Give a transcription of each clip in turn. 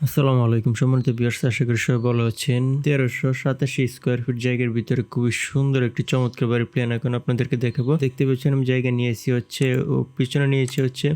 আসসালামু আলাইকুম সম্মানিত ভিউয়ার্স, আশা করি সবাই ভালো আছেন। 1387 স্কোয়ার ফিট জায়গার ভিতরে খুবই সুন্দর একটি চমৎকার বাড়ির প্ল্যান এখন আপনাদেরকে দেখাবো। দেখতে পাচ্ছেন আমি জায়গা নিয়েছি হচ্ছে পিছনে নিয়েছি হচ্ছে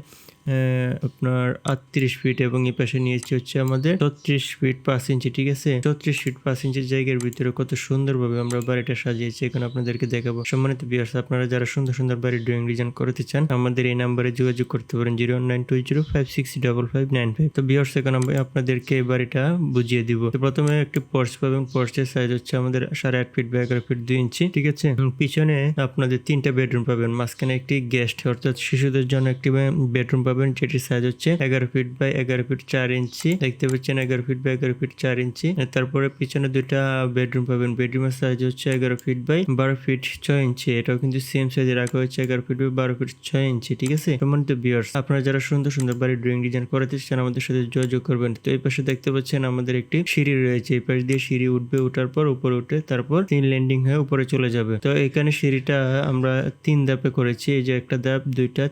আপনার 38 ফিট এবং এই পাশে নিয়েছি হচ্ছে আমাদের 34 ফিট 5 ইঞ্চি। ঠিক আছে, 34 ফিট 5 ইঞ্চি জায়গার ভিতরে কত সুন্দরভাবে আমরা বাড়িটা সাজিয়েছি এখন আপনাদেরকে দেখাবো। সম্মানিত ভিউয়ার্স, আপনারা যারা সুন্দর সুন্দর বাড়ির ড্রয়িং ডিজাইন করতে চান আমাদের এই নাম্বারে যোগাযোগ করতে পারেন 01920565595। তো ভিউয়ার্স, এখন আমি আপনাদেরকে এই বাড়িটা বুঝিয়ে দিব। তো প্রথমে একটি পোর্চ পাবেন। পোর্চের সাইজ হচ্ছে আমাদের 8.5 ফিট বা 11 ফিট 2 ইঞ্চি। ঠিক আছে, পিছনে আপনাদের 3টা বেডরুম পাবেন, মাঝখানে একটি গেস্ট অর্থাৎ শিশুদের জন্য একটি বেডরুম পাবেন, যেটির সাইজ হচ্ছে 11 ফিট বাই 11 ফিট 4 ইঞ্চি। দেখতে পাচ্ছেন 11 ফিট বাই 11 ফিট 4 ইঞ্চি। তারপরে পিছনে দুইটা বেডরুম পাবেন, বেডরুমের সাইজ হচ্ছে 11 ফিট বাই 12 ফিট 6 ইঞ্চি। এটাও কিন্তু সেম সাইজে রাখা হয়েছে, 11 ফিট বাই 12 ফিট 6 ইঞ্চি। ঠিক আছে, সম্মানিত ভিউয়ার্স, আপনারা যারা সুন্দর সুন্দর বাড়ির ড্রয়িং ডিজাইন করাতে চান আমাদের সাথে যোগাযোগ করবেন। তো এই পাশে দেখতে পাচ্ছেন আমাদের একটি সিঁড়ি রয়েছে, এই পাশ দিয়ে সিঁড়ি উঠবে, উঠার পর উপরে উঠে তারপর 3 ল্যান্ডিং হয়ে উপরে চলে যাবে। তো এখানে সিঁড়িটা আমরা 3 ধাপে করেছি, এই যে একটা ধাপ, দুইটা,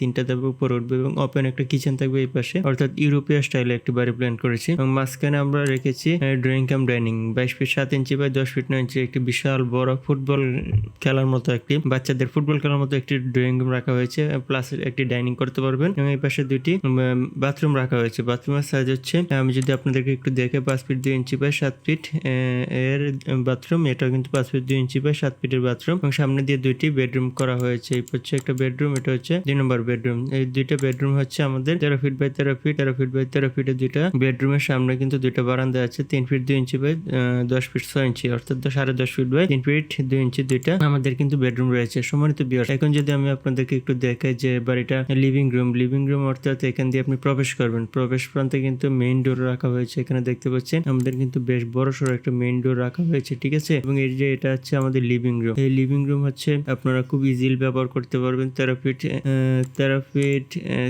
তিনটা ধাপে উপরে উঠবে এবং ওপেন একটা কিচেন থাকবে এই পাশে, অর্থাৎ ইউরোপীয় স্টাইলে একটি বাড়ি প্ল্যান করেছি। এবং মাঝখানে আমরা রেখেছি drawing cum dining, 22 feet 7 inch by 10 feet 9 inch, একটি বিশাল বড় ফুটবল খেলার মতো একটি বাচ্চাদের ফুটবল খেলার মতো একটি ড্রয়িং রুম রাখা হয়েছে, প্লাস একটি ডাইনিং করতে পারবেন। এবং এই পাশে দুইটি বাথরুম রাখা হয়েছে। বাথরুমের সাইজ হচ্ছে আমি যদি আপনাদেরকে একটু দেখে 5 ফিট 2 ইঞ্চি বাই 7 ফিট এর বাথরুম। এটা কিন্তু 5 ফিট 2 ইঞ্চি বাই 7 ফিটের বাথরুম এবং সামনে দিয়ে দুইটি বেডরুম করা হয়েছে। এই হচ্ছে একটা বেডরুম, এটা হচ্ছে 2 নম্বর বেডরুম। এই দুইটা বেডরুম হচ্ছে আমাদের 13 feet by 13 feet 13 feet by 13 ফিটের দুইটা বেডরুমের সামনে কিন্তু দুইটা বারান্দা আছে, 3 ফিট 2 ইঞ্চি বাই 10 ফিট 6 ইঞ্চি, অর্থাৎ 10.5 ফিট বাই 3 ফিট 2 ইঞ্চি দুইটা আমাদের কিন্তু বেডরুম রয়েছে। সম্মানিত ভিউয়ার্স, এখন যদি আমি আপনাদেরকে একটু দেখাই যে বাড়িটা লিভিং রুম অর্থাৎ এখান দিয়ে আপনি প্রবেশ করবেন, প্রবেশ প্রান্তে কিন্তু মেইন ডোর রাখা হয়েছে। এখানে দেখতে পাচ্ছেন আমাদের কিন্তু বেশ বড় সড়ো একটা মেইন ডোর রাখা হয়েছে। ঠিক আছে, এবং এই যে এটা হচ্ছে আমাদের লিভিং রুম। এই লিভিং রুম হচ্ছে আপনারা খুব ইজিলি ব্যবহার করতে পারবেন, 13 ফিট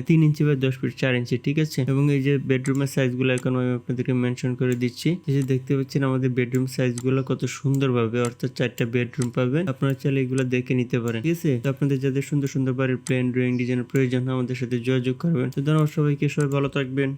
3 ইঞ্চি বা 10 ফিট 4 ইঞ্চি। ঠিক আছে, এবং এই যে বেডরুমের সাইজ গুলো এখন আমি আপনাদেরকে মেনশন করে দিচ্ছি। এই যে দেখতে পাচ্ছেন আমাদের বেডরুম সাইজ গুলো কত সুন্দর ভাবে, অর্থাৎ 4টা বেডরুম পাবেন। আপনারা চাইলে এগুলো দেখে নিতে পারেন। ঠিক আছে, তো আপনাদের যাদের সুন্দর সুন্দর বাড়ির প্ল্যান ড্রয়িং ডিজাইনের প্রয়োজন আমাদের সাথে যোগাযোগ করবেন। তো ধন্যবাদ সবাইকে, সবাই ভালো থাকবেন।